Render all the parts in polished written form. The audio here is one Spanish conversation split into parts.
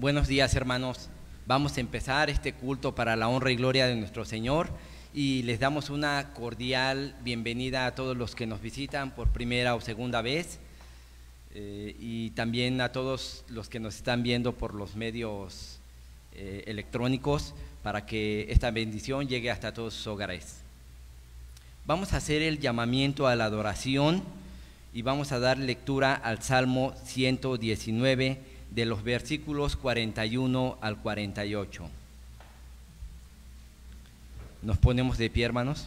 Buenos días, hermanos. Vamos a empezar este culto para la honra y gloria de nuestro Señor y les damos una cordial bienvenida a todos los que nos visitan por primera o segunda vez y también a todos los que nos están viendo por los medios electrónicos para que esta bendición llegue hasta todos sus hogares. Vamos a hacer el llamamiento a la adoración y vamos a dar lectura al Salmo 119 de los versículos 41 al 48. Nos ponemos de pie, hermanos.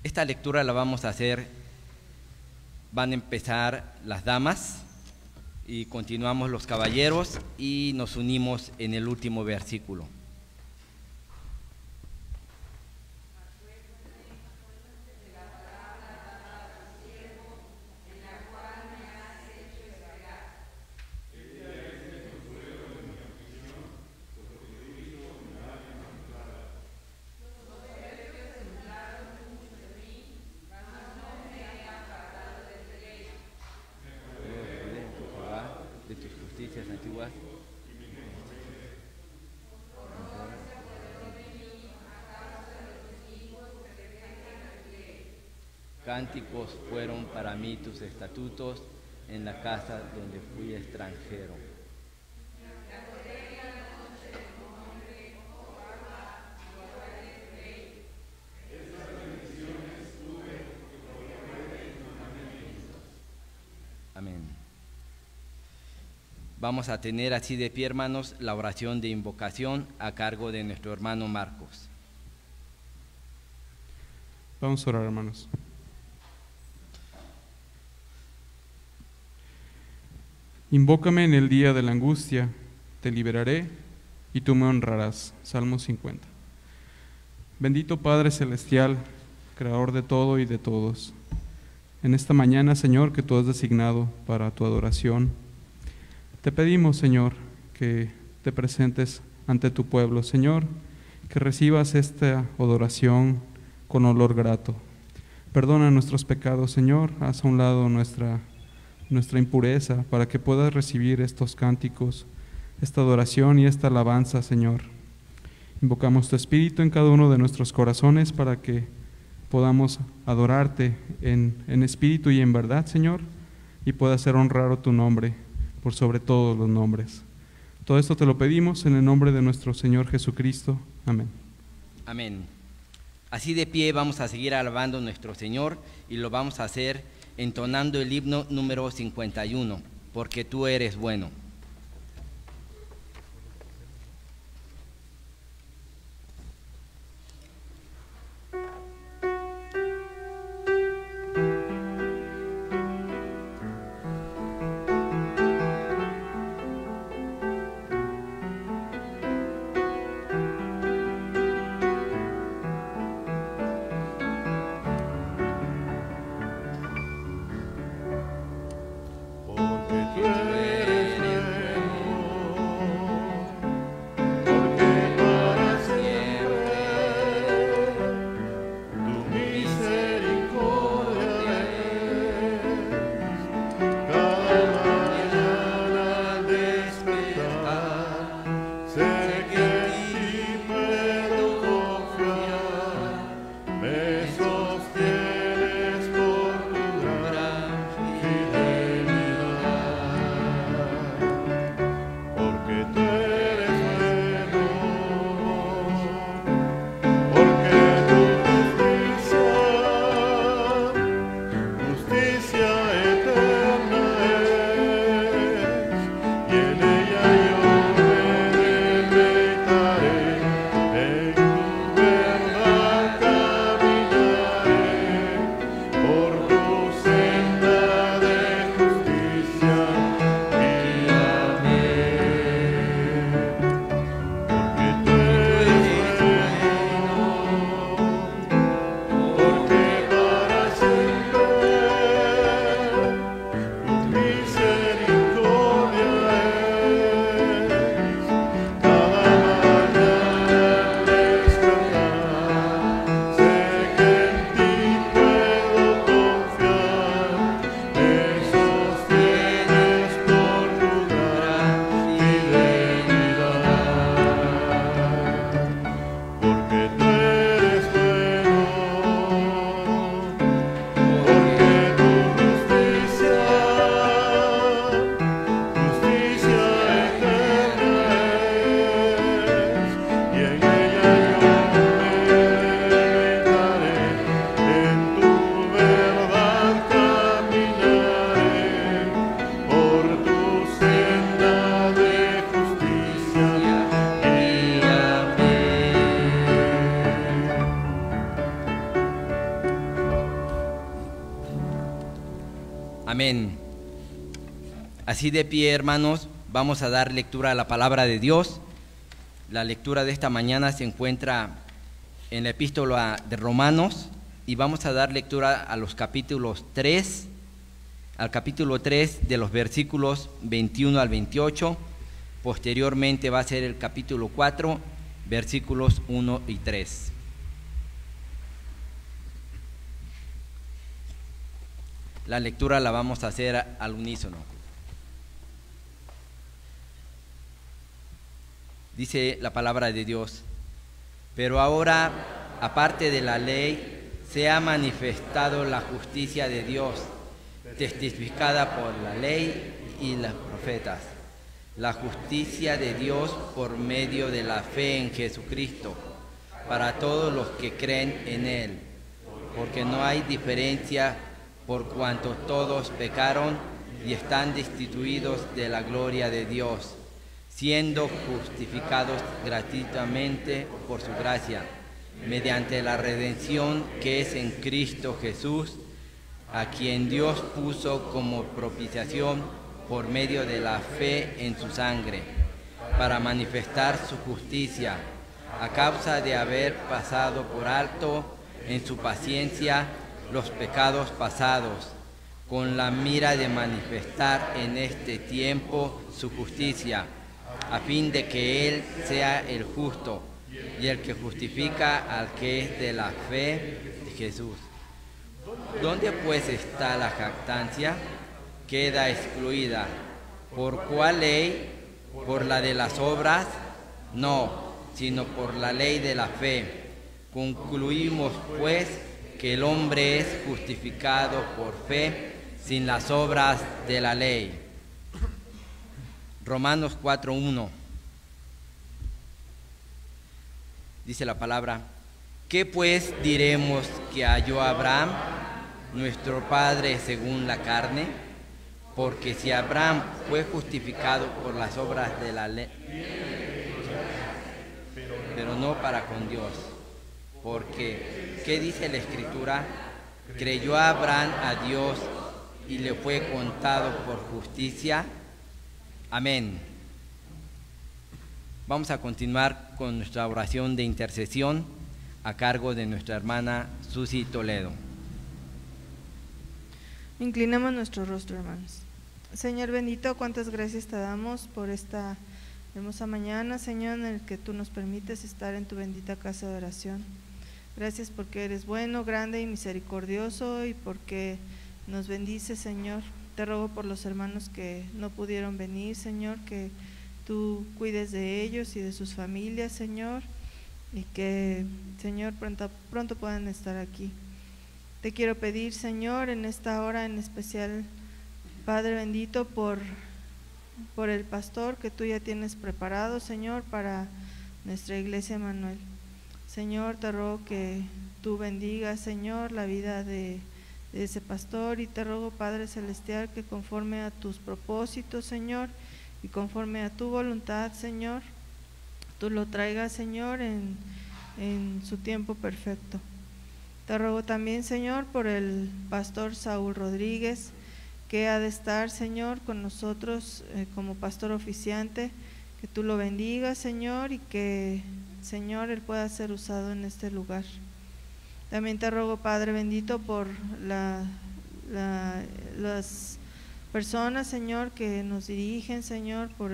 Esta lectura la vamos a hacer, van a empezar las damas y continuamos los caballeros y nos unimos en el último versículo. De tus justicias antiguas. Cánticos fueron para mí tus estatutos en la casa donde fui extranjero. Amén. Vamos a tener así de pie, hermanos, la oración de invocación a cargo de nuestro hermano Marcos. Vamos a orar, hermanos. Invócame en el día de la angustia, te liberaré y tú me honrarás. Salmo 50. Bendito Padre Celestial, Creador de todo y de todos, en esta mañana, Señor, que tú has designado para tu adoración, te pedimos, Señor, que te presentes ante tu pueblo, Señor, que recibas esta adoración con olor grato. Perdona nuestros pecados, Señor, haz a un lado nuestra impureza para que puedas recibir estos cánticos, esta adoración y esta alabanza, Señor. Invocamos tu Espíritu en cada uno de nuestros corazones para que podamos adorarte en espíritu y en verdad, Señor, y pueda ser honrado tu nombre por sobre todos los nombres. Todo esto te lo pedimos en el nombre de nuestro Señor Jesucristo. Amén. Amén. Así de pie vamos a seguir alabando a nuestro Señor y lo vamos a hacer entonando el himno número 51, porque tú eres bueno. Porque tú eres Amén. Así de pie, hermanos, vamos a dar lectura a la palabra de Dios. La lectura de esta mañana se encuentra en la epístola de Romanos y vamos a dar lectura a los capítulos 3, al capítulo 3 de los versículos 21 al 28. Posteriormente va a ser el capítulo 4, versículos 1 y 3. La lectura la vamos a hacer al unísono. Dice la palabra de Dios: pero ahora, aparte de la ley, se ha manifestado la justicia de Dios, testificada por la ley y los profetas. La justicia de Dios por medio de la fe en Jesucristo, para todos los que creen en Él, porque no hay diferencia, por cuanto todos pecaron y están destituidos de la gloria de Dios, siendo justificados gratuitamente por su gracia, mediante la redención que es en Cristo Jesús, a quien Dios puso como propiciación por medio de la fe en su sangre, para manifestar su justicia, a causa de haber pasado por alto en su paciencia los pecados pasados, con la mira de manifestar en este tiempo su justicia, a fin de que Él sea el justo y el que justifica al que es de la fe de Jesús. ¿Dónde pues está la jactancia? Queda excluida. ¿Por cuál ley? ¿Por la de las obras? No, sino por la ley de la fe. Concluimos pues que el hombre es justificado por fe sin las obras de la ley. Romanos 4:1. Dice la palabra: ¿qué pues diremos que halló Abraham, nuestro padre según la carne? Porque si Abraham fue justificado por las obras de la ley, pero no para con Dios. Porque, ¿qué dice la Escritura? Creyó Abraham a Dios y le fue contado por justicia. Amén. Vamos a continuar con nuestra oración de intercesión a cargo de nuestra hermana Susi Toledo. Inclinamos nuestro rostro, hermanos. Señor bendito, cuántas gracias te damos por esta hermosa mañana, Señor, en el que tú nos permites estar en tu bendita casa de oración. Gracias porque eres bueno, grande y misericordioso, y porque nos bendices, Señor. Te ruego por los hermanos que no pudieron venir, Señor, que tú cuides de ellos y de sus familias, Señor, y que, Señor, pronto puedan estar aquí. Te quiero pedir, Señor, en esta hora en especial, Padre bendito, por el pastor que tú ya tienes preparado, Señor, para nuestra iglesia Emmanuel. Señor, te ruego que tú bendigas, Señor, la vida de ese pastor, y te ruego, Padre celestial, que conforme a tus propósitos, Señor, y conforme a tu voluntad, Señor, tú lo traigas, Señor, en su tiempo perfecto. Te ruego también, Señor, por el pastor Saúl Rodríguez, que ha de estar, Señor, con nosotros como pastor oficiante, que tú lo bendigas, Señor, y que, Señor, él pueda ser usado en este lugar. También te ruego, Padre bendito, por las personas, Señor, que nos dirigen, Señor, por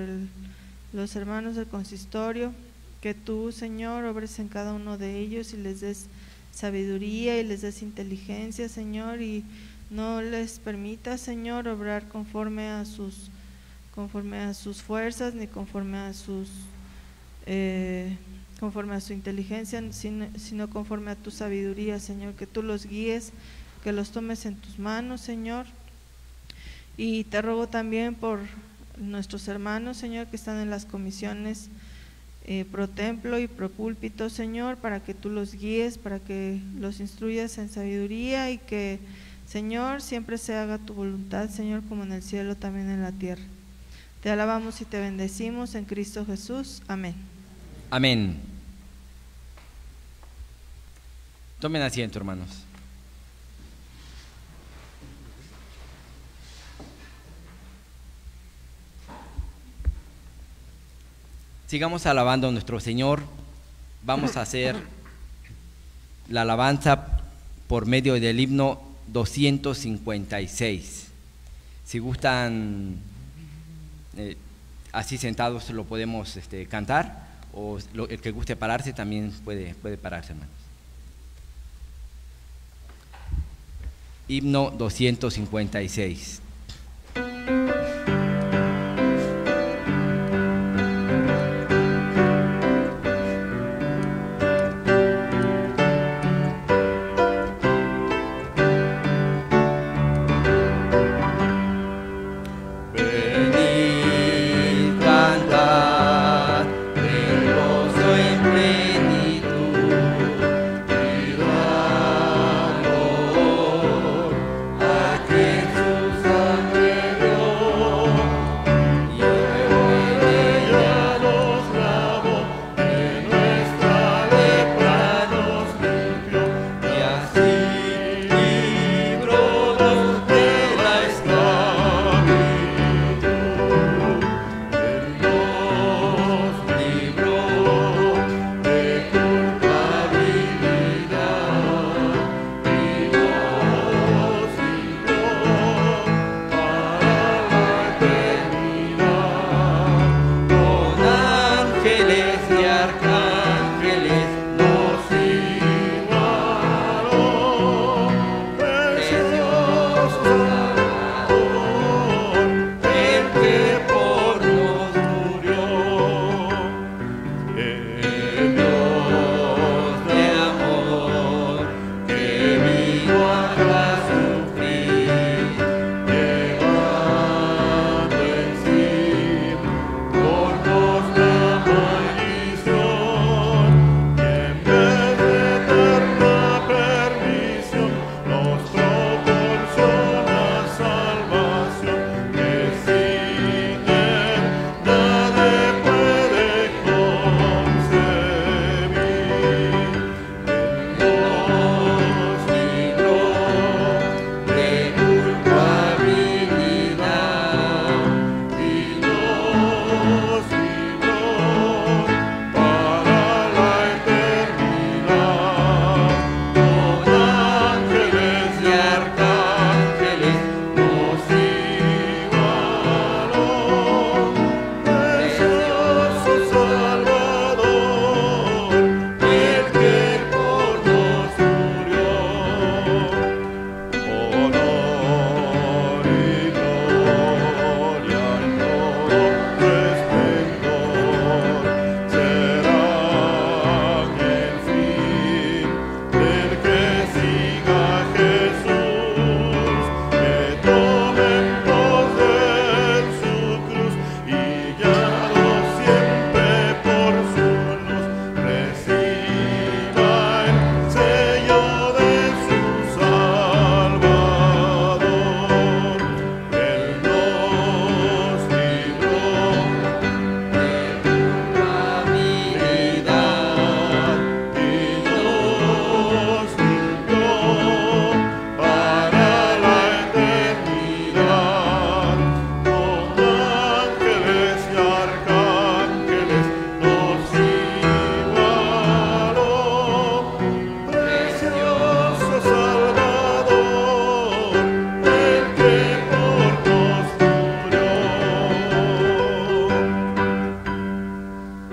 los hermanos del consistorio, que tú, Señor, obres en cada uno de ellos y les des sabiduría y les des inteligencia, Señor, y no les permita, Señor, obrar conforme a sus fuerzas, ni conforme a su inteligencia, sino conforme a tu sabiduría, Señor, que tú los guíes, que los tomes en tus manos, Señor. Y te ruego también por nuestros hermanos, Señor, que están en las comisiones pro templo y pro púlpito, Señor, para que tú los guíes, para que los instruyas en sabiduría, y que, Señor, siempre se haga tu voluntad, Señor, como en el cielo, también en la tierra. Te alabamos y te bendecimos en Cristo Jesús. Amén. Amén. Tomen asiento, hermanos. Sigamos alabando a nuestro Señor. Vamos a hacer la alabanza por medio del himno 256. Si gustan, así sentados lo podemos cantar, o el que guste pararse también puede pararse, hermanos. Himno 256.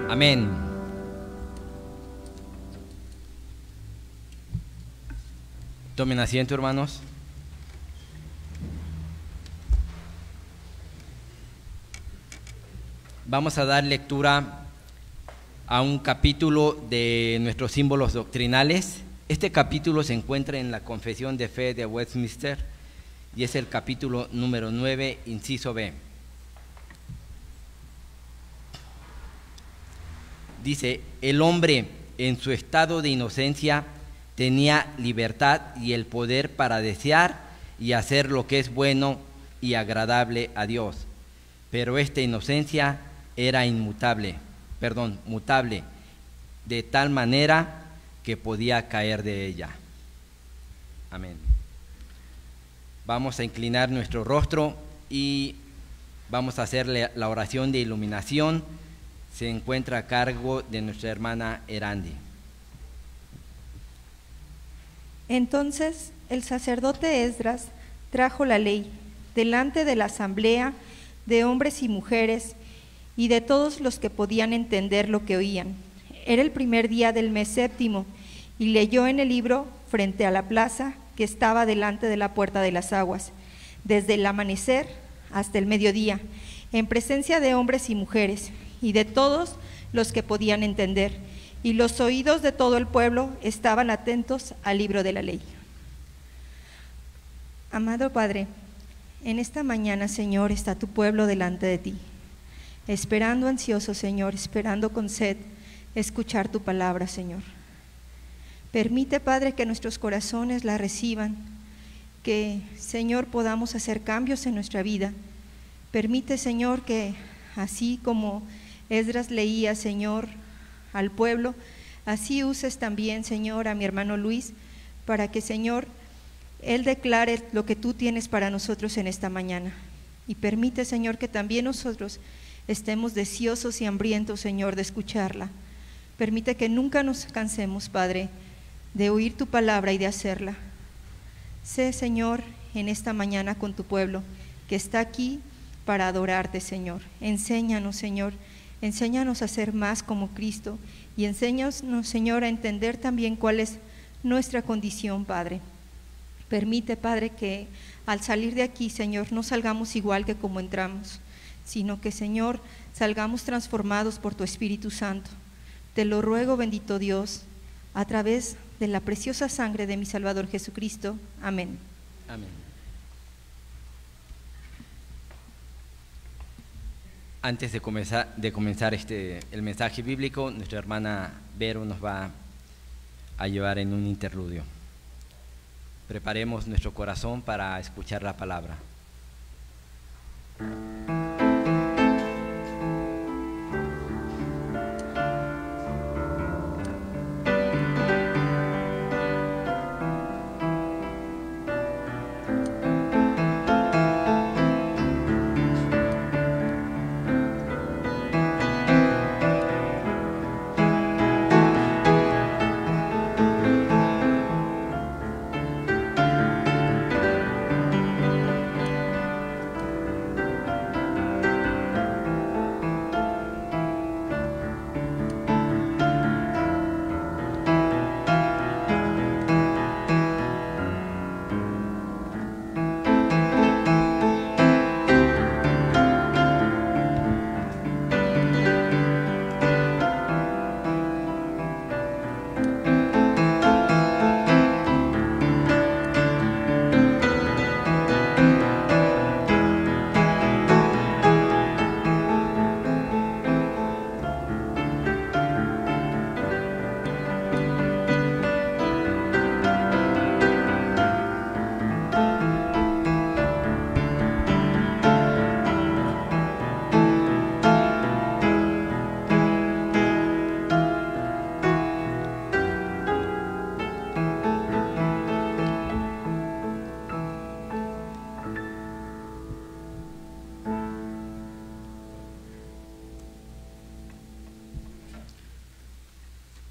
Amén. Tomen asiento, hermanos. Vamos a dar lectura a un capítulo de nuestros símbolos doctrinales. Este capítulo se encuentra en la Confesión de Fe de Westminster y es el capítulo número 9, inciso B. Dice: el hombre en su estado de inocencia tenía libertad y el poder para desear y hacer lo que es bueno y agradable a Dios, pero esta inocencia era mutable, de tal manera que podía caer de ella. Amén. Vamos a inclinar nuestro rostro y vamos a hacer la oración de iluminación, se encuentra a cargo de nuestra hermana Erandi. Entonces el sacerdote Esdras trajo la ley delante de la asamblea de hombres y mujeres y de todos los que podían entender lo que oían. Era el primer día del mes séptimo, y leyó en el libro frente a la plaza que estaba delante de la puerta de las aguas, desde el amanecer hasta el mediodía, en presencia de hombres y mujeres, y de todos los que podían entender, y los oídos de todo el pueblo estaban atentos al libro de la ley. Amado Padre, en esta mañana, Señor, está tu pueblo delante de ti, esperando ansioso, Señor, esperando con sed, escuchar tu palabra, Señor. Permite, Padre, que nuestros corazones la reciban, que, Señor, podamos hacer cambios en nuestra vida. Permite, Señor, que así como Esdras leía, Señor, al pueblo, así uses también, Señor, a mi hermano Luis, para que, Señor, él declare lo que tú tienes para nosotros en esta mañana. Y permite, Señor, que también nosotros estemos deseosos y hambrientos, Señor, de escucharla. Permite que nunca nos cansemos, Padre, de oír tu palabra y de hacerla. Sé, Señor, en esta mañana con tu pueblo que está aquí para adorarte, Señor. Enséñanos, Señor, enséñanos a ser más como Cristo y enséñanos, Señor, a entender también cuál es nuestra condición, Padre. Permite, Padre, que al salir de aquí, Señor, no salgamos igual que como entramos, sino que, Señor, salgamos transformados por tu Espíritu Santo. Te lo ruego, bendito Dios, a través de la preciosa sangre de mi Salvador Jesucristo. Amén. Amén. Antes de comenzar el mensaje bíblico, nuestra hermana Vero nos va a llevar en un interludio. Preparemos nuestro corazón para escuchar la palabra.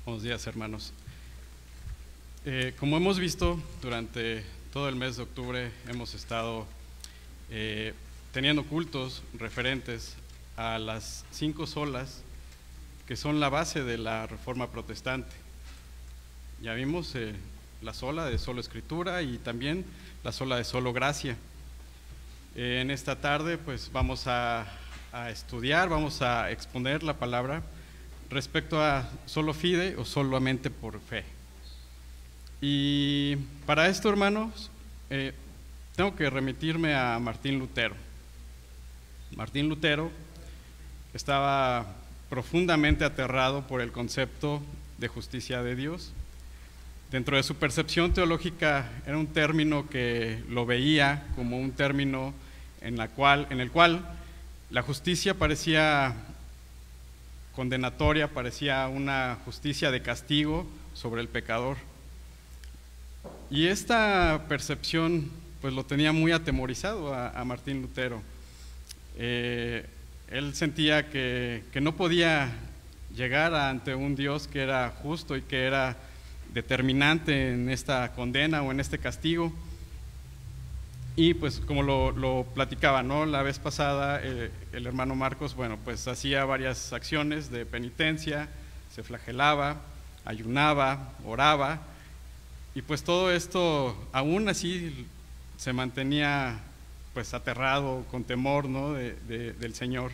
Buenos días, hermanos. Como hemos visto, durante todo el mes de octubre hemos estado teniendo cultos referentes a las 5 solas que son la base de la Reforma Protestante. Ya vimos la sola de solo Escritura y también la sola de solo gracia. En esta tarde pues vamos a estudiar, vamos a exponer la palabra respecto a solo fide o solamente por fe. Y para esto, hermanos, tengo que remitirme a Martín Lutero. Martín Lutero estaba profundamente aterrado por el concepto de justicia de Dios. Dentro de su percepción teológica era un término que lo veía como un término en el cual la justicia parecía condenatoria, parecía una justicia de castigo sobre el pecador. Y esta percepción pues lo tenía muy atemorizado a Martín Lutero. Él sentía que no podía llegar ante un Dios que era justo y que era determinante en esta condena o en este castigo. Y pues como lo platicaba, ¿no? La vez pasada el hermano Marcos, bueno, pues hacía varias acciones de penitencia, se flagelaba, ayunaba, oraba, y pues todo esto aún así se mantenía pues aterrado, con temor, ¿no? del Señor.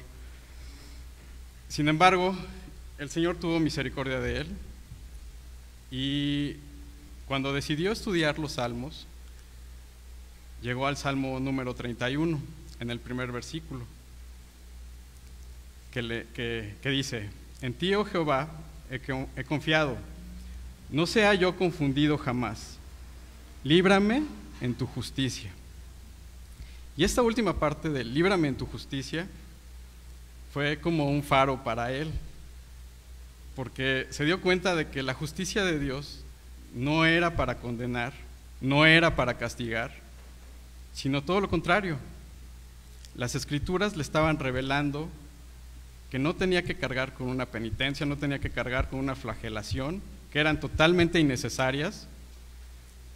Sin embargo, el Señor tuvo misericordia de él, y cuando decidió estudiar los salmos, llegó al Salmo número 31, en el primer versículo, que dice: en ti, oh Jehová, he confiado, no sea yo confundido jamás, líbrame en tu justicia. Y esta última parte de líbrame en tu justicia fue como un faro para él, porque se dio cuenta de que la justicia de Dios no era para condenar, no era para castigar, sino todo lo contrario. Las Escrituras le estaban revelando que no tenía que cargar con una penitencia, no tenía que cargar con una flagelación, que eran totalmente innecesarias,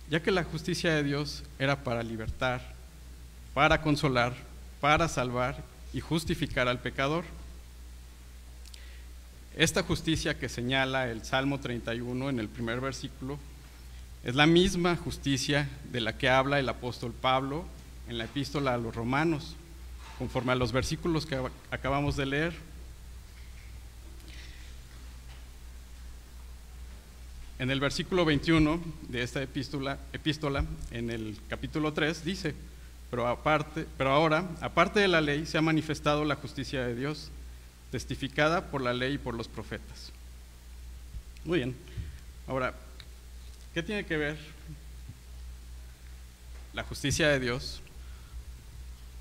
ya que la justicia de Dios era para libertar, para consolar, para salvar y justificar al pecador. Esta justicia que señala el Salmo 31 en el primer versículo es la misma justicia de la que habla el apóstol Pablo en la epístola a los Romanos, conforme a los versículos que acabamos de leer. En el versículo 21 de esta epístola, en el capítulo 3, dice: pero ahora, aparte de la ley, se ha manifestado la justicia de Dios, testificada por la ley y por los profetas. Muy bien. Ahora, ¿qué tiene que ver la justicia de Dios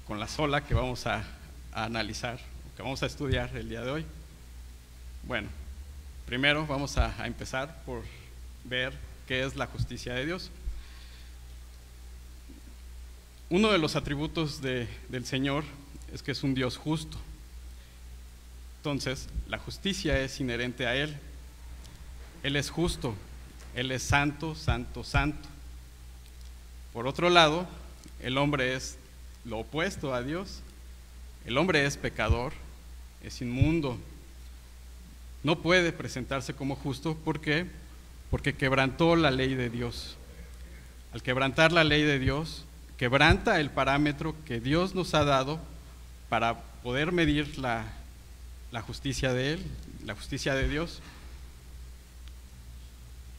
con la sola que vamos a analizar, que vamos a estudiar el día de hoy? Bueno, primero vamos a empezar por ver qué es la justicia de Dios. Uno de los atributos del Señor es que es un Dios justo. Entonces, la justicia es inherente a Él. Él es justo, Él es santo, santo, santo. Por otro lado, el hombre es lo opuesto a Dios. El hombre es pecador, es inmundo. No puede presentarse como justo. ¿Por qué? Porque quebrantó la ley de Dios. Al quebrantar la ley de Dios, quebranta el parámetro que Dios nos ha dado para poder medir la justicia de Él, la justicia de Dios.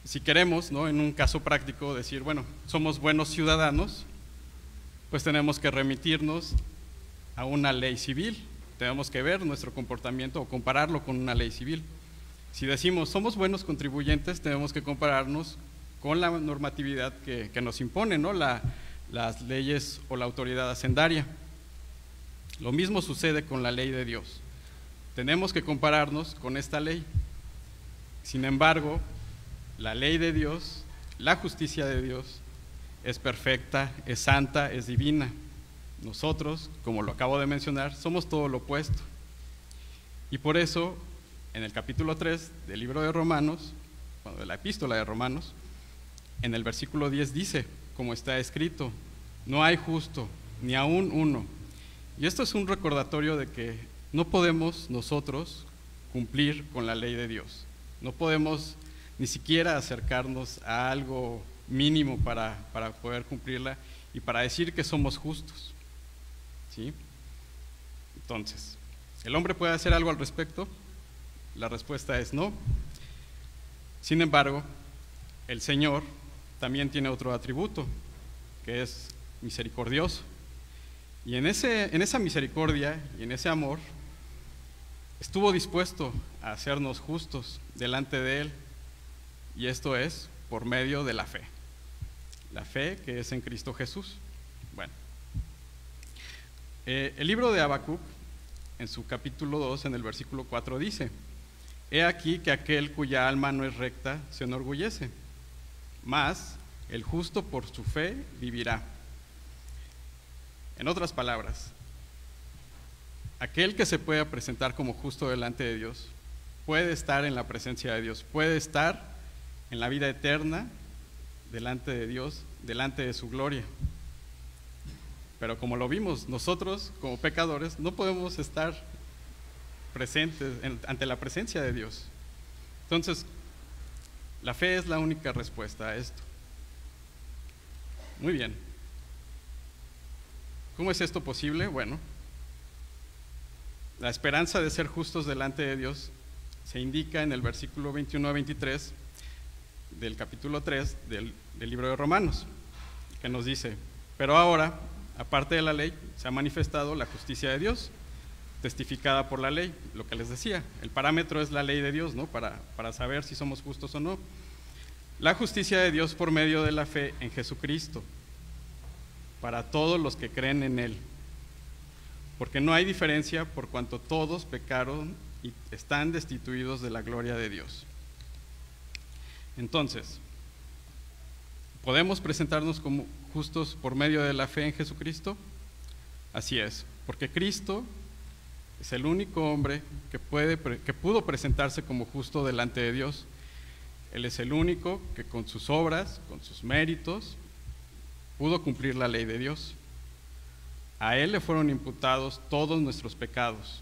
Si queremos, ¿no?, en un caso práctico decir, bueno, somos buenos ciudadanos, pues tenemos que remitirnos a una ley civil, tenemos que ver nuestro comportamiento o compararlo con una ley civil. Si decimos somos buenos contribuyentes, tenemos que compararnos con la normatividad que nos impone, ¿no?, las leyes o la autoridad hacendaria. Lo mismo sucede con la ley de Dios. Tenemos que compararnos con esta ley. Sin embargo, la ley de Dios, la justicia de Dios, es perfecta, es santa, es divina. Nosotros, como lo acabo de mencionar, somos todo lo opuesto. Y por eso, en el capítulo 3 del libro de Romanos, de la epístola de Romanos, en el versículo 10 dice, como está escrito: no hay justo, ni aún uno. Y esto es un recordatorio de que no podemos nosotros cumplir con la ley de Dios. No podemos ni siquiera acercarnos a algo mínimo para poder cumplirla y para decir que somos justos, ¿sí? Entonces, ¿el hombre puede hacer algo al respecto? La respuesta es no. Sin embargo, el Señor también tiene otro atributo, que es misericordioso. Y en esa misericordia y en ese amor estuvo dispuesto a hacernos justos delante de Él, y esto es por medio de la fe que es en Cristo Jesús. Bueno, el libro de Habacuc, en su capítulo 2, en el versículo 4 dice: he aquí que aquel cuya alma no es recta se enorgullece, mas el justo por su fe vivirá. En otras palabras, aquel que se pueda presentar como justo delante de Dios, puede estar en la presencia de Dios, puede estar en la vida eterna delante de Dios, delante de su gloria. Pero como lo vimos, nosotros como pecadores no podemos estar presentes ante la presencia de Dios. Entonces, la fe es la única respuesta a esto. Muy bien. ¿Cómo es esto posible? Bueno, la esperanza de ser justos delante de Dios se indica en el versículo 21 a 23 del capítulo 3 del libro de Romanos, que nos dice: pero ahora, aparte de la ley, se ha manifestado la justicia de Dios, testificada por la ley. Lo que les decía, el parámetro es la ley de Dios, ¿no? Para saber si somos justos o no. La justicia de Dios por medio de la fe en Jesucristo, para todos los que creen en Él. Porque no hay diferencia, por cuanto todos pecaron y están destituidos de la gloria de Dios. Entonces, ¿podemos presentarnos como justos por medio de la fe en Jesucristo? Así es, porque Cristo es el único hombre que pudo presentarse como justo delante de Dios. Él es el único que con sus obras, con sus méritos, pudo cumplir la ley de Dios. A Él le fueron imputados todos nuestros pecados,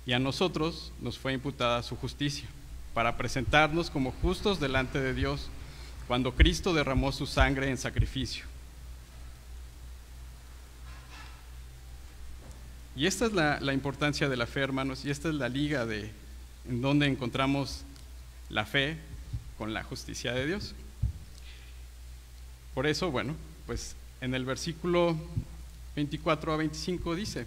y a nosotros nos fue imputada su justicia, para presentarnos como justos delante de Dios, cuando Cristo derramó su sangre en sacrificio. Y esta es la importancia de la fe, hermanos, y esta es la liga en donde encontramos la fe con la justicia de Dios. Por eso, bueno, pues en el versículo 24 a 25 dice: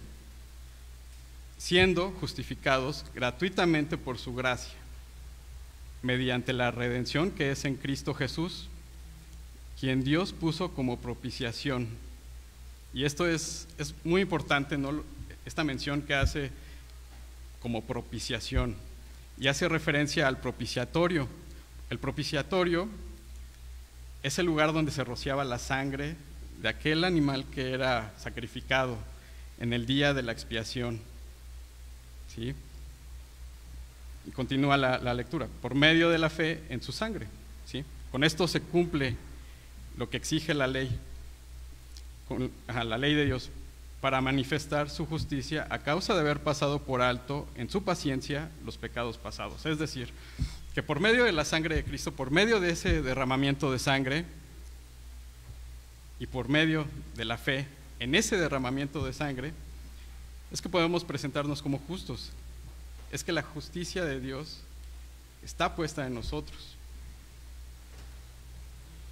siendo justificados gratuitamente por su gracia, mediante la redención que es en Cristo Jesús, quien Dios puso como propiciación. Y esto es muy importante, ¿no? Esta mención que hace como propiciación, y hace referencia al propiciatorio. El propiciatorio es el lugar donde se rociaba la sangre de aquel animal que era sacrificado en el día de la expiación. ¿Sí? Y continúa la lectura: por medio de la fe en su sangre. ¿Sí? Con esto se cumple lo que exige la ley, la ley de Dios, para manifestar su justicia a causa de haber pasado por alto en su paciencia los pecados pasados. Es decir, que por medio de la sangre de Cristo, por medio de ese derramamiento de sangre y por medio de la fe en ese derramamiento de sangre, es que podemos presentarnos como justos. Es que la justicia de Dios está puesta en nosotros,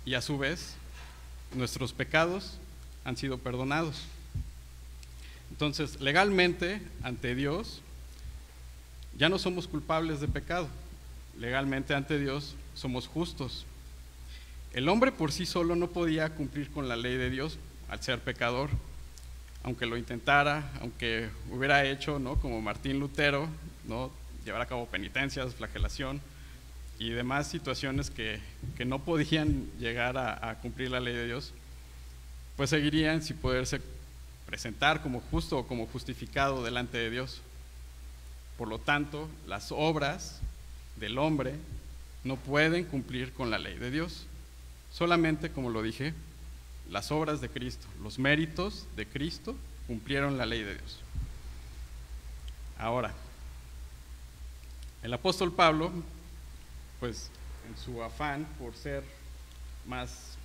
y a su vez nuestros pecados han sido perdonados. Entonces, legalmente ante Dios ya no somos culpables de pecado. Legalmente ante Dios somos justos. El hombre por sí solo no podía cumplir con la ley de Dios al ser pecador, aunque lo intentara, aunque hubiera hecho, ¿no?, como Martín Lutero, ¿no?, llevar a cabo penitencias, flagelación y demás situaciones que no podían llegar a cumplir la ley de Dios, pues seguirían sin poderse presentar como justo o como justificado delante de Dios. Por lo tanto, las obras del hombre no pueden cumplir con la ley de Dios. Solamente, como lo dije, las obras de Cristo, los méritos de Cristo cumplieron la ley de Dios. Ahora, el apóstol Pablo, pues en su afán por ser más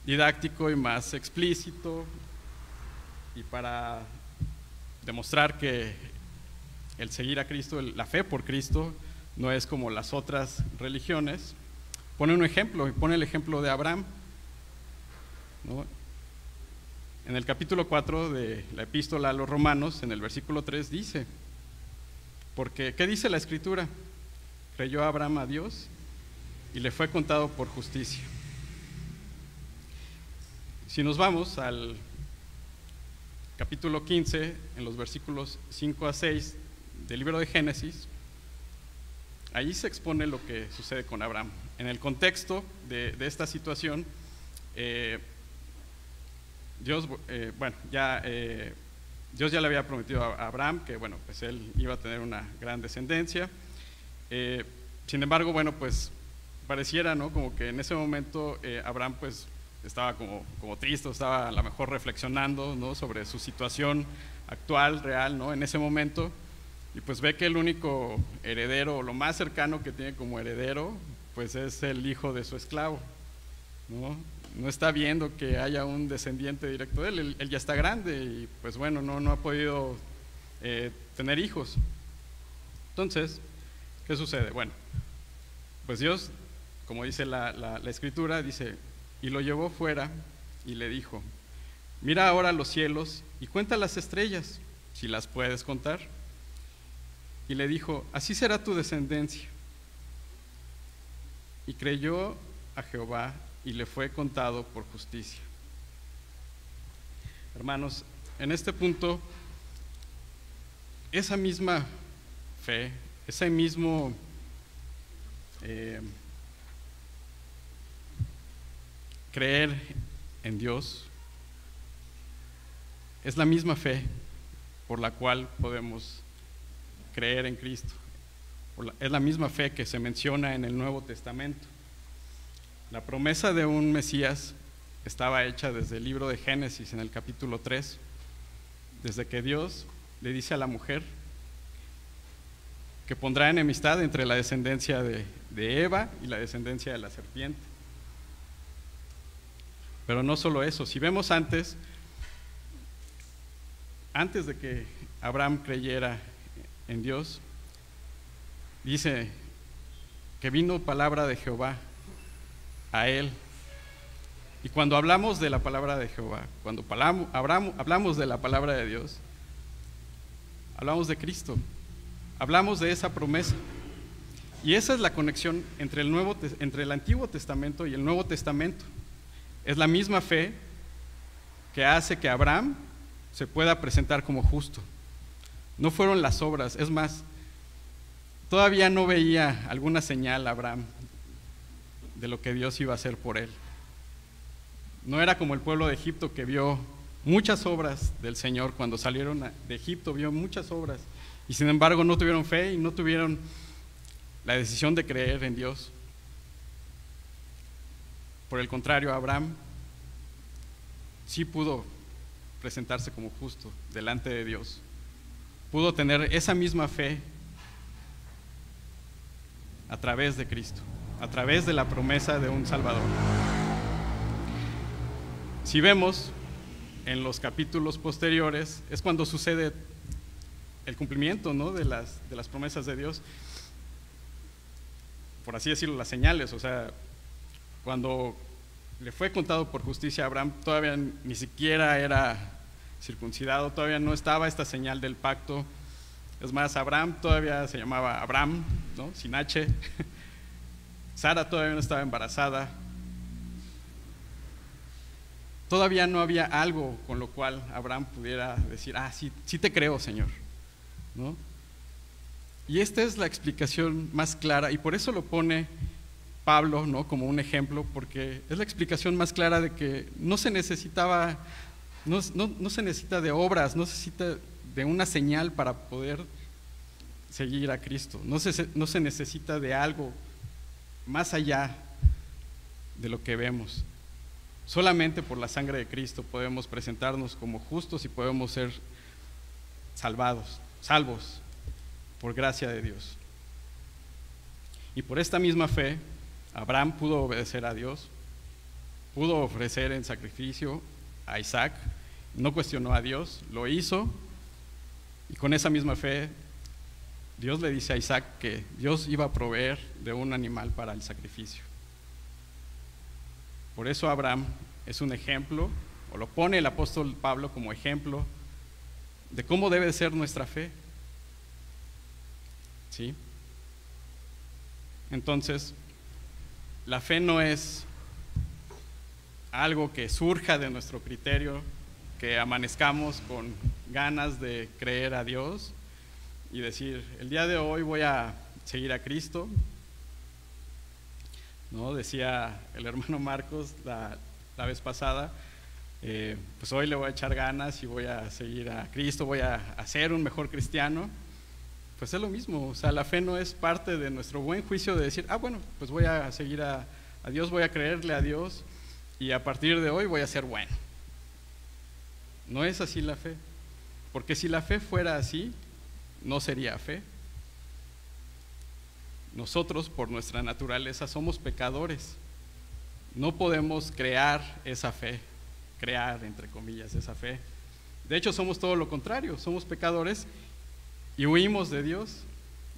didáctico y más explícito, y para demostrar que el seguir a Cristo, la fe por Cristo, no es como las otras religiones, pone un ejemplo, y pone el ejemplo de Abraham, ¿no? En el capítulo 4 de la epístola a los Romanos, en el versículo 3 dice, porque, ¿qué dice la Escritura? Creyó Abraham a Dios y le fue contado por justicia. Si nos vamos al capítulo 15, en los versículos 5 a 6 del libro de Génesis, ahí se expone lo que sucede con Abraham. En el contexto de esta situación, Dios, Dios ya le había prometido a Abraham que, bueno, pues él iba a tener una gran descendencia. Sin embargo, bueno, pues pareciera, ¿no?, como que en ese momento Abraham pues estaba como triste, estaba a lo mejor reflexionando, ¿no?, sobre su situación actual, real, ¿no?, en ese momento, y pues ve que el único heredero, o lo más cercano que tiene como heredero, pues es el hijo de su esclavo, ¿no? No está viendo que haya un descendiente directo de él, él ya está grande y pues bueno, no ha podido tener hijos. Entonces, ¿qué sucede? Bueno, pues Dios, como dice la escritura, dice, y lo llevó fuera y le dijo, mira ahora los cielos y cuenta las estrellas, si las puedes contar. Y le dijo, así será tu descendencia. Y creyó a Jehová y le fue contado por justicia. Hermanos, en este punto, esa misma fe, ese mismo creer en Dios, es la misma fe por la cual podemos creer en Cristo. Es la misma fe que se menciona en el Nuevo Testamento. La promesa de un Mesías estaba hecha desde el libro de Génesis, en el capítulo 3, desde que Dios le dice a la mujer que pondrá enemistad entre la descendencia de Eva y la descendencia de la serpiente. Pero no solo eso, si vemos antes de que Abraham creyera en Dios, dice que vino palabra de Jehová a él. Y cuando hablamos de la palabra de Jehová, cuando hablamos de la palabra de Dios, hablamos de Cristo, hablamos de esa promesa. Y esa es la conexión entre el Antiguo Testamento y el Nuevo Testamento. Es la misma fe que hace que Abraham se pueda presentar como justo. No fueron las obras, es más, todavía no veía alguna señal Abraham de lo que Dios iba a hacer por él. No era como el pueblo de Egipto que vio muchas obras del Señor cuando salieron de Egipto, vio muchas obras y sin embargo no tuvieron fe y no tuvieron la decisión de creer en Dios. Por el contrario, Abraham sí pudo presentarse como justo delante de Dios, pudo tener esa misma fe a través de Cristo, a través de la promesa de un Salvador. Si vemos en los capítulos posteriores, es cuando sucede el cumplimiento, ¿no?, de las promesas de Dios, por así decirlo, las señales. O sea, cuando le fue contado por justicia a Abraham, todavía ni siquiera era circuncidado, todavía no estaba esta señal del pacto. Es más, Abraham todavía se llamaba Abram, ¿no?, sin H. Sara todavía no estaba embarazada. Todavía no había algo con lo cual Abraham pudiera decir, sí te creo, Señor, ¿no? Y esta es la explicación más clara, y por eso lo pone Pablo, ¿no?, como un ejemplo, porque es la explicación más clara de que no se necesita de obras, no se necesita de una señal para poder seguir a Cristo, no se necesita de algo más allá de lo que vemos. Solamente por la sangre de Cristo podemos presentarnos como justos y podemos ser salvos por gracia de Dios. Y por esta misma fe, Abraham pudo obedecer a Dios, pudo ofrecer en sacrificio a Isaac, no cuestionó a Dios, lo hizo, y con esa misma fe Dios le dice a Isaac que Dios iba a proveer de un animal para el sacrificio. Por eso Abraham es un ejemplo, o lo pone el apóstol Pablo como ejemplo de cómo debe ser nuestra fe. ¿Sí? Entonces, la fe no es algo que surja de nuestro criterio, que amanezcamos con ganas de creer a Dios y decir, el día de hoy voy a seguir a Cristo, ¿no? Decía el hermano Marcos la vez pasada, pues hoy le voy a echar ganas y voy a seguir a Cristo, voy a ser un mejor cristiano. Pues es lo mismo, o sea, la fe no es parte de nuestro buen juicio de decir, bueno, pues voy a seguir a Dios, voy a creerle a Dios y a partir de hoy voy a ser bueno. No es así la fe, porque si la fe fuera así, no sería fe. Nosotros, por nuestra naturaleza, somos pecadores. No podemos crear esa fe, crear, entre comillas, esa fe. De hecho, somos todo lo contrario, somos pecadores y huimos de Dios.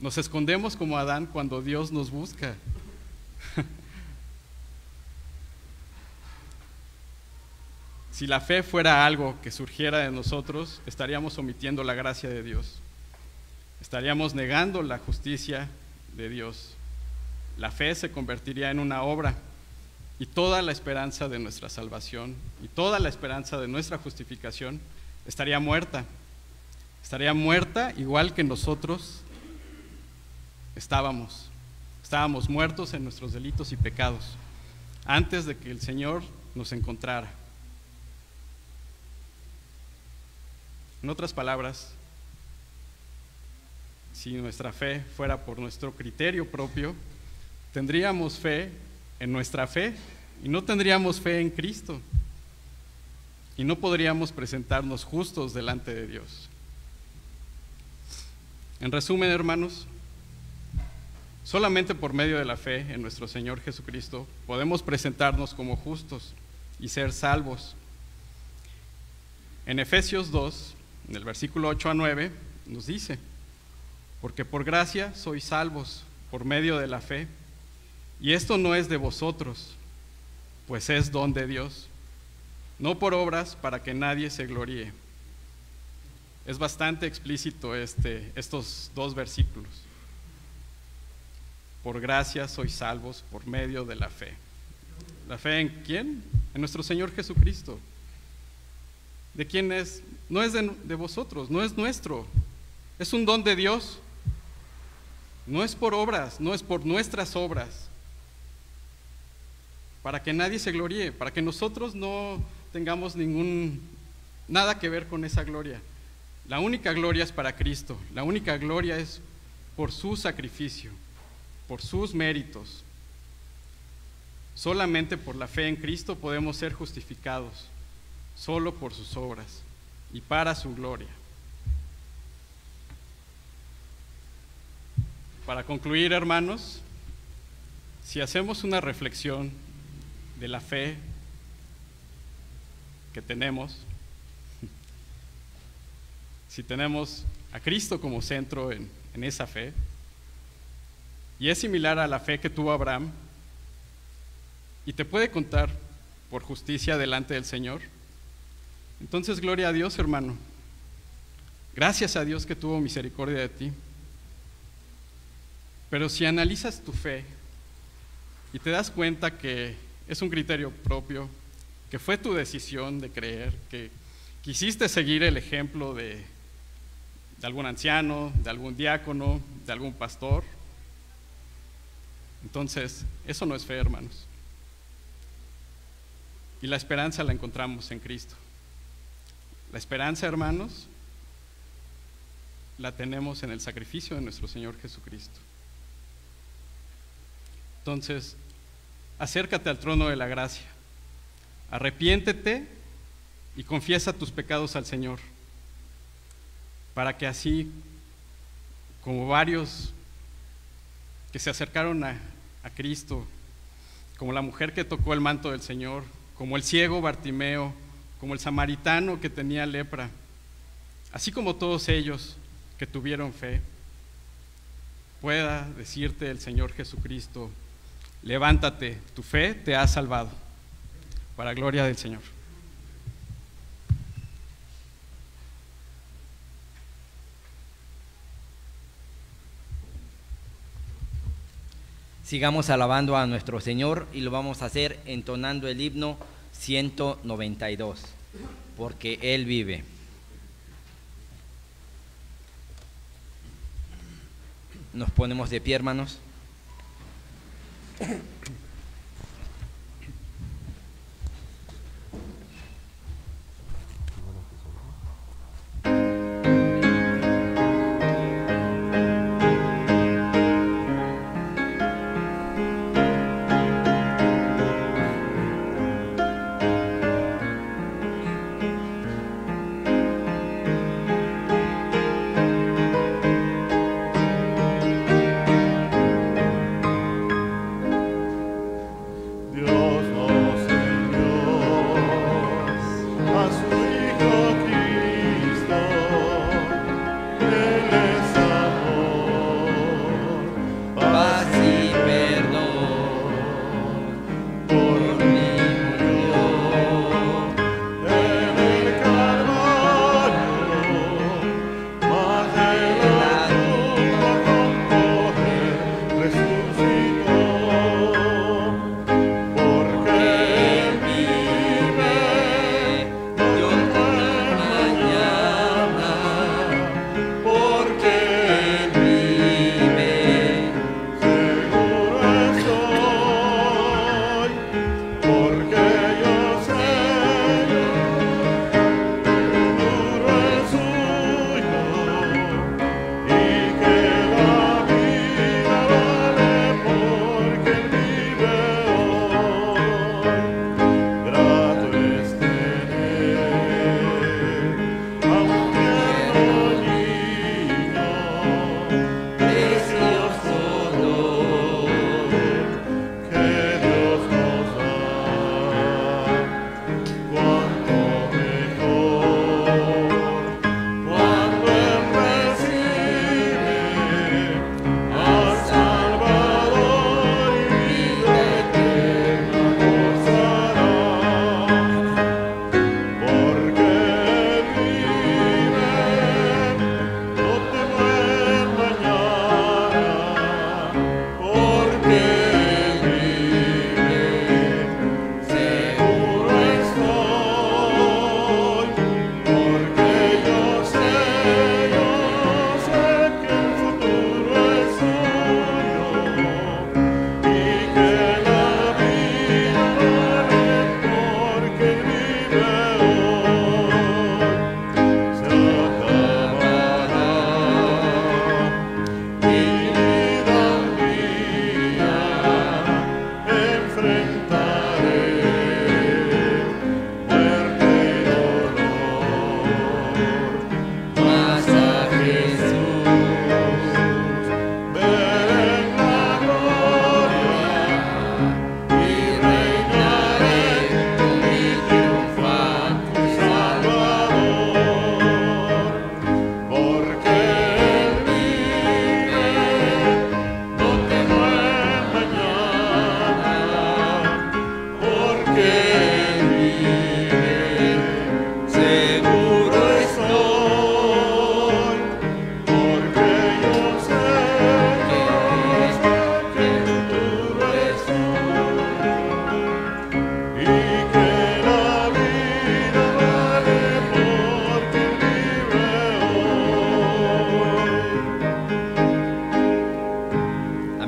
Nos escondemos como Adán cuando Dios nos busca. Si la fe fuera algo que surgiera de nosotros, estaríamos omitiendo la gracia de Dios. Estaríamos negando la justicia de Dios. La fe se convertiría en una obra y toda la esperanza de nuestra salvación y toda la esperanza de nuestra justificación estaría muerta. Estaría muerta igual que nosotros estábamos muertos en nuestros delitos y pecados antes de que el Señor nos encontrara. En otras palabras, si nuestra fe fuera por nuestro criterio propio, tendríamos fe en nuestra fe y no tendríamos fe en Cristo y no podríamos presentarnos justos delante de Dios. En resumen, hermanos, solamente por medio de la fe en nuestro Señor Jesucristo podemos presentarnos como justos y ser salvos. En Efesios 2, en el versículo 8 a 9, nos dice: porque por gracia sois salvos por medio de la fe, y esto no es de vosotros, pues es don de Dios, no por obras para que nadie se gloríe. Es bastante explícito estos dos versículos. Por gracia sois salvos por medio de la fe. ¿La fe en quién? En nuestro Señor Jesucristo. ¿De quién es? No es de vosotros, no es nuestro. Es un don de Dios. No es por obras, no es por nuestras obras. Para que nadie se gloríe, para que nosotros no tengamos nada que ver con esa gloria. La única gloria es para Cristo, la única gloria es por su sacrificio, por sus méritos. Solamente por la fe en Cristo podemos ser justificados, solo por sus obras y para su gloria. Para concluir, hermanos, si hacemos una reflexión de la fe que tenemos, si tenemos a Cristo como centro en esa fe, y es similar a la fe que tuvo Abraham, y te puede contar por justicia delante del Señor, entonces gloria a Dios, hermano. Gracias a Dios que tuvo misericordia de ti. Pero si analizas tu fe y te das cuenta que es un criterio propio, que fue tu decisión de creer, que quisiste seguir el ejemplo de algún anciano, de algún diácono, de algún pastor, entonces eso no es fe, hermanos. Y la esperanza la encontramos en Cristo. La esperanza, hermanos, la tenemos en el sacrificio de nuestro Señor Jesucristo. Entonces, acércate al trono de la gracia, arrepiéntete y confiesa tus pecados al Señor, para que así, como varios que se acercaron a Cristo, como la mujer que tocó el manto del Señor, como el ciego Bartimeo, como el samaritano que tenía lepra, así como todos ellos que tuvieron fe, pueda decirte el Señor Jesucristo: levántate, tu fe te ha salvado, para gloria del Señor. Sigamos alabando a nuestro Señor y lo vamos a hacer entonando el himno 192, porque Él vive. Nos ponemos de pie, hermanos.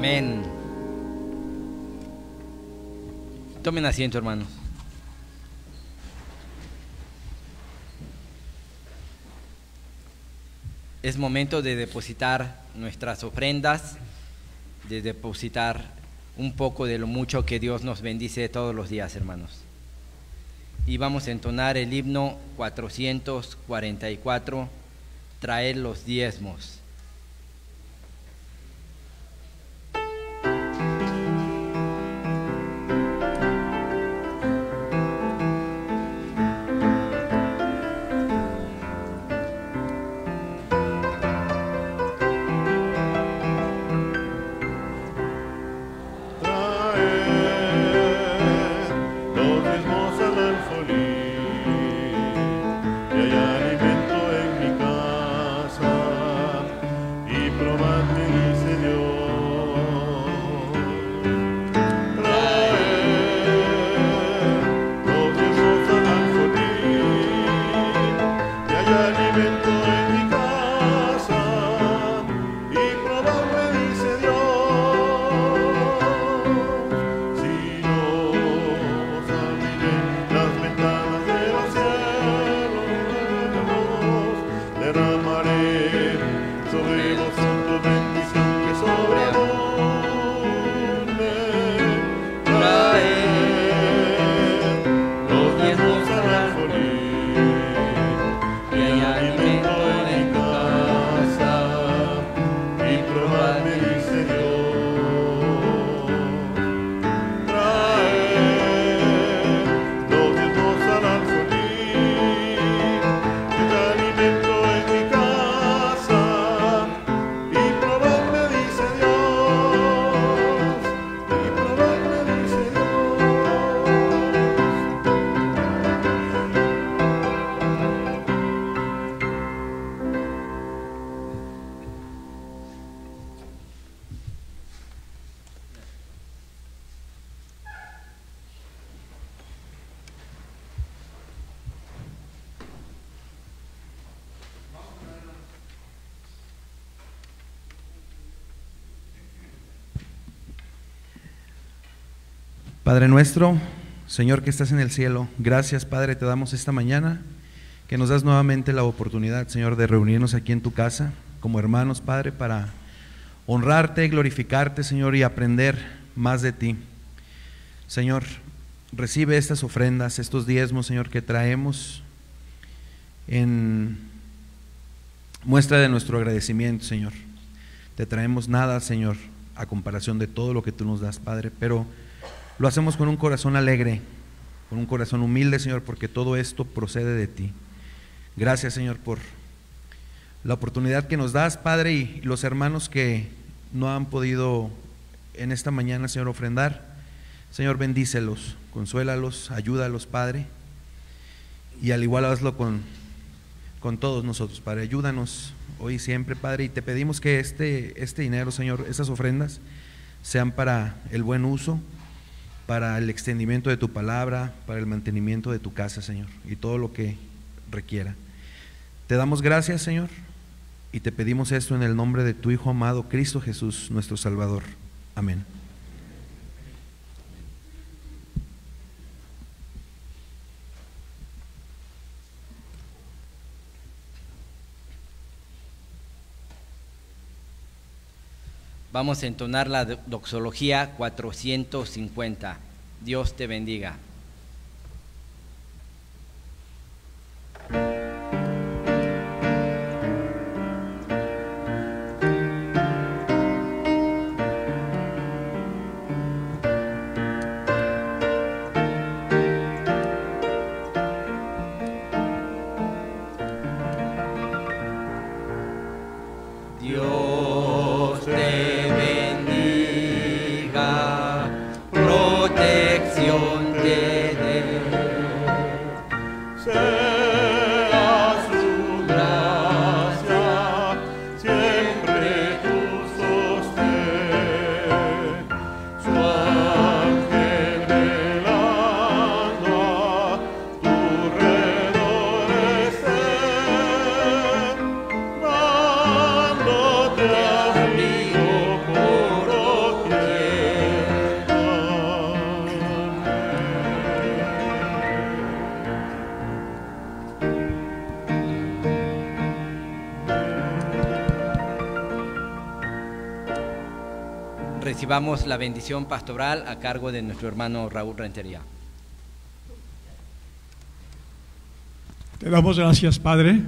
Amén. Tomen asiento, hermanos. Es momento de depositar nuestras ofrendas, de depositar un poco de lo mucho que Dios nos bendice todos los días, hermanos. Y vamos a entonar el himno 444, traer los diezmos. Padre nuestro, Señor que estás en el cielo, gracias Padre te damos esta mañana, que nos das nuevamente la oportunidad, Señor, de reunirnos aquí en tu casa, como hermanos, Padre, para honrarte, glorificarte, Señor, y aprender más de ti. Señor, recibe estas ofrendas, estos diezmos, Señor, que traemos en muestra de nuestro agradecimiento, Señor. Te traemos nada, Señor, a comparación de todo lo que tú nos das, Padre, pero lo hacemos con un corazón alegre, con un corazón humilde, Señor, porque todo esto procede de ti. Gracias, Señor, por la oportunidad que nos das, Padre, y los hermanos que no han podido en esta mañana, Señor, ofrendar. Señor, bendícelos, consuélalos, ayúdalos, Padre, y al igual hazlo con todos nosotros, Padre. Ayúdanos hoy y siempre, Padre, y te pedimos que este dinero, Señor, estas ofrendas sean para el buen uso, para el extendimiento de tu palabra, para el mantenimiento de tu casa, Señor, y todo lo que requiera. Te damos gracias, Señor, y te pedimos esto en el nombre de tu Hijo amado, Cristo Jesús, nuestro Salvador. Amén. Vamos a entonar la doxología 450. Dios te bendiga. Protección de recibamos la bendición pastoral a cargo de nuestro hermano Raúl Rentería. Te damos gracias, Padre,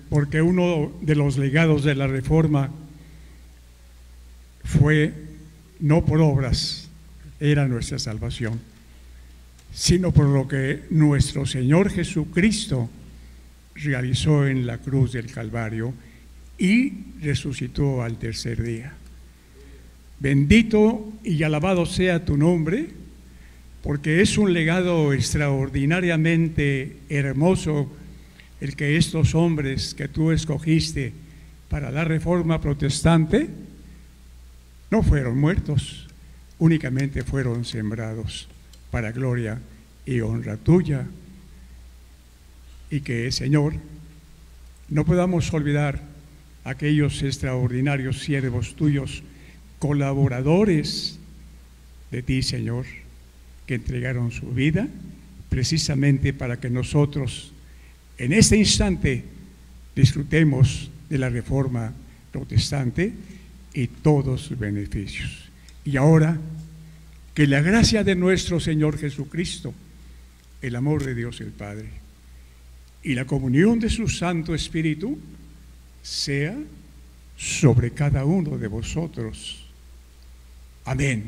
porque uno de los legados de la Reforma fue no por obras, era nuestra salvación, sino por lo que nuestro Señor Jesucristo realizó en la cruz del Calvario y resucitó al tercer día. Bendito y alabado sea tu nombre, porque es un legado extraordinariamente hermoso el que estos hombres que tú escogiste para la Reforma protestante no fueron muertos, únicamente fueron sembrados para gloria y honra tuya. Y que, Señor, no podamos olvidar aquellos extraordinarios siervos tuyos, colaboradores de ti, Señor, que entregaron su vida precisamente para que nosotros en este instante disfrutemos de la Reforma protestante y todos sus beneficios. Y ahora, que la gracia de nuestro Señor Jesucristo, el amor de Dios el Padre y la comunión de su Santo Espíritu sea sobre cada uno de vosotros. Amén.